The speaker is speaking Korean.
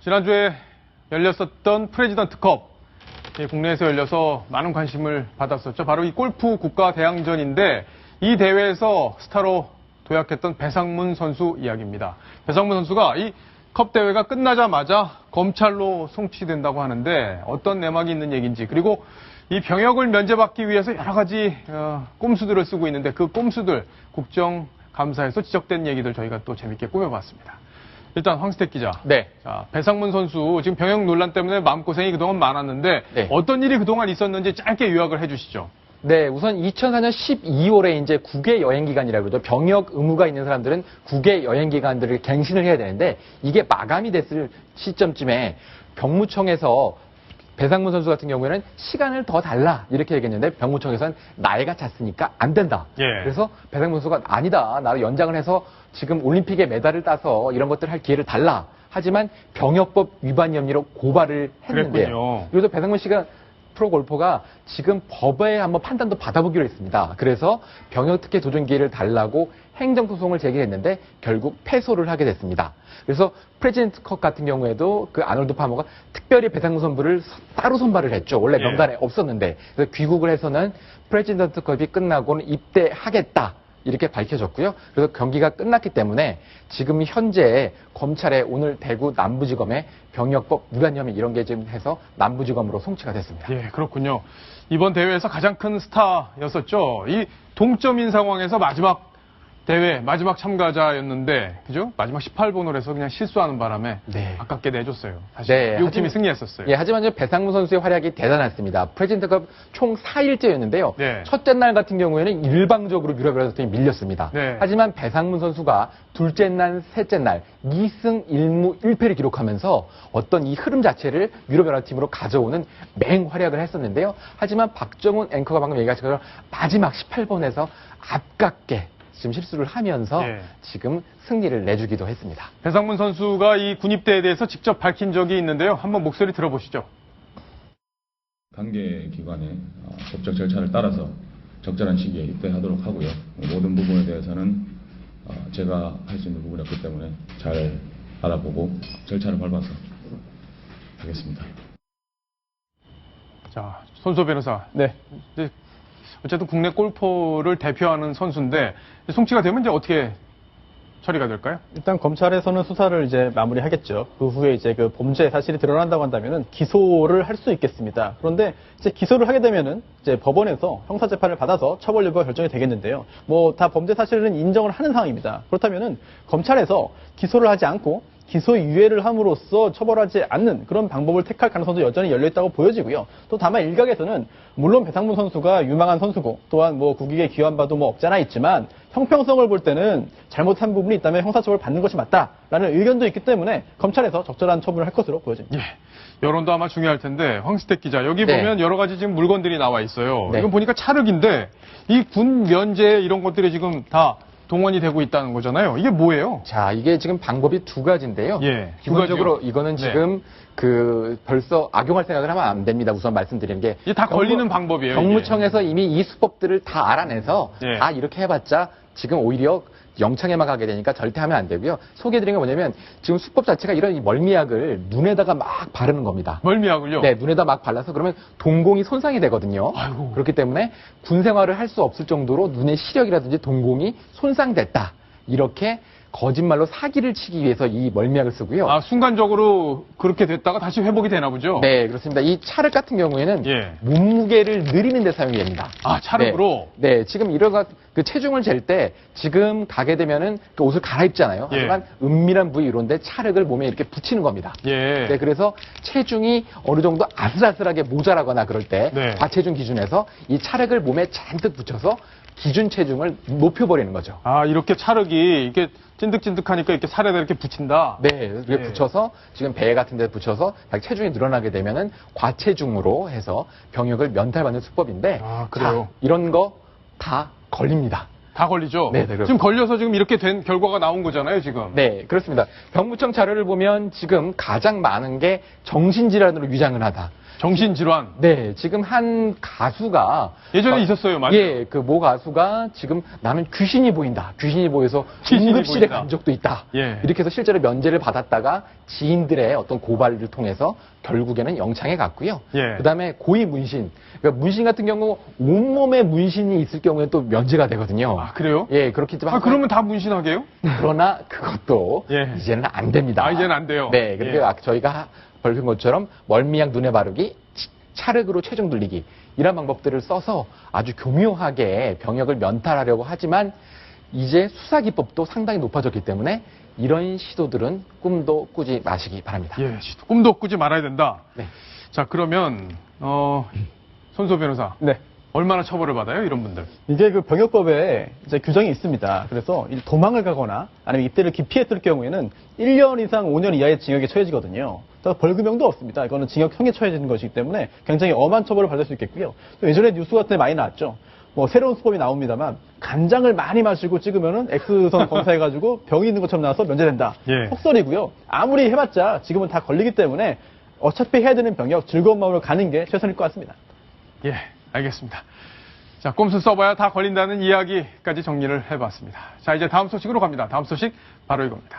지난주에 열렸었던 프레지던트컵, 국내에서 열려서 많은 관심을 받았었죠. 바로 이 골프 국가대항전인데 이 대회에서 스타로 도약했던 배상문 선수 이야기입니다. 배상문 선수가 이 컵 대회가 끝나자마자 검찰로 송치된다고 하는데 어떤 내막이 있는 얘기인지, 그리고 이 병역을 면제받기 위해서 여러 가지 꼼수들을 쓰고 있는데 그 꼼수들 국정감사에서 지적된 얘기들 저희가 또 재밌게 꾸며봤습니다. 일단 황스택 기자. 네. 자, 배상문 선수 지금 병역 논란 때문에 마음고생이 그동안 많았는데 네. 어떤 일이 그동안 있었는지 짧게 요약을 해주시죠. 네, 우선 2004년 12월에 이제 국외 여행 기간이라고 그러죠. 병역 의무가 있는 사람들은 국외 여행 기간들을 갱신을 해야 되는데 이게 마감이 됐을 시점쯤에 병무청에서 배상문 선수 같은 경우에는 시간을 더 달라 이렇게 얘기했는데 병무청에서는 나이가 찼으니까 안 된다. 예. 그래서 배상문 선수가 아니다. 나도 연장을 해서 지금 올림픽에 메달을 따서 이런 것들 할 기회를 달라. 하지만 병역법 위반 혐의로 고발을 했는데요. 그랬군요. 그래서 배상문 씨가 프로골퍼가 지금 법에 한번 판단도 받아보기로 했습니다. 그래서 병역특혜 도전 기회를 달라고 행정소송을 제기했는데 결국 패소를 하게 됐습니다. 그래서 프레지던트컵 같은 경우에도 그 아놀드 파머가 특별히 배상문 선수를 따로 선발을 했죠. 원래 명단에 없었는데. 그래서 귀국을 해서는 프레지던트컵이 끝나고는 입대하겠다. 이렇게 밝혀졌고요. 그래서 경기가 끝났기 때문에 지금 현재 검찰에 오늘 대구 남부지검에 병역법 위반 혐의 이런 게 지금 해서 남부지검으로 송치가 됐습니다. 예, 그렇군요. 이번 대회에서 가장 큰 스타였었죠. 이 동점인 상황에서 마지막 대회, 마지막 참가자였는데, 그죠? 마지막 18번을 해서 그냥 실수하는 바람에 네. 아깝게 내줬어요. 사실. 네, 이 팀이 승리했었어요. 예, 하지만 배상문 선수의 활약이 대단했습니다. 프레지던트컵 총 4일째였는데요. 네. 첫째 날 같은 경우에는 일방적으로 유럽연합팀이 밀렸습니다. 네. 하지만 배상문 선수가 둘째 날, 셋째 날 2승 1무 1패를 기록하면서 어떤 이 흐름 자체를 유럽연합팀으로 가져오는 맹활약을 했었는데요. 하지만 박정훈 앵커가 방금 얘기하신 것처럼 마지막 18번에서 아깝게 지금 실수를 하면서 지금 승리를 내주기도 했습니다. 배상문 선수가 이 군입대에 대해서 직접 밝힌 적이 있는데요. 한번 목소리 들어보시죠. 관계 기관의 법적 절차를 따라서 적절한 시기에 입대하도록 하고요. 모든 부분에 대해서는 제가 할 수 있는 부분이었기 때문에 잘 알아보고 절차를 밟아서 하겠습니다. 자, 손소 변호사. 네. 어쨌든 국내 골퍼를 대표하는 선수인데 송치가 되면 이제 어떻게 처리가 될까요? 일단 검찰에서는 수사를 이제 마무리하겠죠. 그 후에 이제 그 범죄 사실이 드러난다고 한다면은 기소를 할 수 있겠습니다. 그런데 이제 기소를 하게 되면은 이제 법원에서 형사 재판을 받아서 처벌 여부가 결정이 되겠는데요. 뭐 다 범죄 사실은 인정을 하는 상황입니다. 그렇다면은 검찰에서 기소를 하지 않고 기소유예를 함으로써 처벌하지 않는 그런 방법을 택할 가능성도 여전히 열려있다고 보여지고요. 또 다만 일각에서는 물론 배상문 선수가 유망한 선수고 또한 뭐 국익에 기여한 바도 뭐 없잖아 있지만 형평성을 볼 때는 잘못한 부분이 있다면 형사처벌을 받는 것이 맞다라는 의견도 있기 때문에 검찰에서 적절한 처분을 할 것으로 보여집니다. 예. 여론도 아마 중요할 텐데 황스택 기자, 여기 보면 여러 가지 지금 물건들이 나와 있어요. 이건 보니까 찰흙인데 이 군 면제 이런 것들이 지금 다 동원이 되고 있다는 거잖아요. 이게 뭐예요? 자, 이게 지금 방법이 두 가지인데요. 예, 기본적으로 이거는 지금 벌써 악용할 생각을 하면 안 됩니다. 우선 말씀드리는 게. 이게 다 걸리는 방법이에요. 경무청에서 이미 이 수법들을 다 알아내서 다 이렇게 해봤자 지금 오히려 영창에만 가게 되니까 절대 하면 안 되고요. 소개해드린 게 뭐냐면 지금 수법 자체가 이런 이 멀미약을 눈에다가 막 바르는 겁니다. 멀미약을요? 네, 눈에다 막 발라서 그러면 동공이 손상이 되거든요. 아이고. 그렇기 때문에 군 생활을 할 수 없을 정도로 눈의 시력이라든지 동공이 손상됐다. 이렇게 거짓말로 사기를 치기 위해서 이 멀미약을 쓰고요. 아, 순간적으로 그렇게 됐다가 다시 회복이 되나 보죠? 네, 그렇습니다. 이 찰흙 같은 경우에는 몸무게를 느리는 데 사용이 됩니다. 아, 찰흙으로? 네, 지금 이런 그 체중을 잴 때 지금 가게 되면은 그 옷을 갈아입잖아요. 하지만 은밀한 부위 이런데 찰흙을 몸에 이렇게 붙이는 겁니다. 네, 그래서 체중이 어느 정도 아슬아슬하게 모자라거나 그럴 때 과체중 기준에서 이 찰흙을 몸에 잔뜩 붙여서 기준 체중을 높여버리는 거죠. 아, 이렇게 찰흙이 이렇게 찐득찐득하니까 이렇게 살에다 이렇게 붙인다? 네, 이렇게 붙여서 지금 배 같은 데 붙여서 체중이 늘어나게 되면은 과체중으로 해서 병역을 면탈받는 수법인데 그래요? 자, 이런 거 다 걸립니다. 다 걸리죠? 네, 지금 걸려서 지금 이렇게 된 결과가 나온 거잖아요, 지금. 네, 그렇습니다. 병무청 자료를 보면 지금 가장 많은 게 정신질환으로 위장을 하다. 정신질환. 네, 지금 한 가수가 예전에 있었어요, 맞아요. 예, 그 모 가수가 지금 나는 귀신이 보인다. 귀신이 보여서 귀신이 응급실에 보인다. 간 적도 있다. 예. 이렇게 해서 실제로 면제를 받았다가 지인들의 어떤 고발을 통해서 결국에는 영창에 갔고요. 예. 그다음에 고위 문신. 그러니까 문신 같은 경우 온몸에 문신이 있을 경우에 또 면제가 되거든요. 아, 그래요? 예, 그렇겠지만 아, 그러면 다 문신하게요? 그러나 그것도 예. 이제는 안 됩니다. 아, 이제는 안 돼요. 네, 그렇게 예. 저희가 밝힌 것처럼 멀미약 눈에 바르기, 찰흙으로 체중 돌리기 이런 방법들을 써서 아주 교묘하게 병역을 면탈하려고 하지만 이제 수사 기법도 상당히 높아졌기 때문에 이런 시도들은 꿈도 꾸지 마시기 바랍니다. 예, 꿈도 꾸지 말아야 된다. 네. 자, 그러면 손소 변호사. 네. 얼마나 처벌을 받아요, 이런 분들? 이게 그 병역법에 이제 규정이 있습니다. 그래서 도망을 가거나 아니면 입대를 기피했을 경우에는 1년 이상 5년 이하의 징역에 처해지거든요. 그래서 벌금형도 없습니다. 이거는 징역형에 처해지는 것이기 때문에 굉장히 엄한 처벌을 받을 수 있겠고요. 또 예전에 뉴스 같은 데 많이 나왔죠. 뭐 새로운 수법이 나옵니다만 간장을 많이 마시고 찍으면은 X선 검사해가지고 병이 있는 것처럼 나와서 면제된다. 예. 헛소리고요. 아무리 해봤자 지금은 다 걸리기 때문에 어차피 해야 되는 병역 즐거운 마음으로 가는 게 최선일 것 같습니다. 예, 알겠습니다. 자, 꼼수 써봐야 다 걸린다는 이야기까지 정리를 해봤습니다. 자, 이제 다음 소식으로 갑니다. 다음 소식 바로 이겁니다.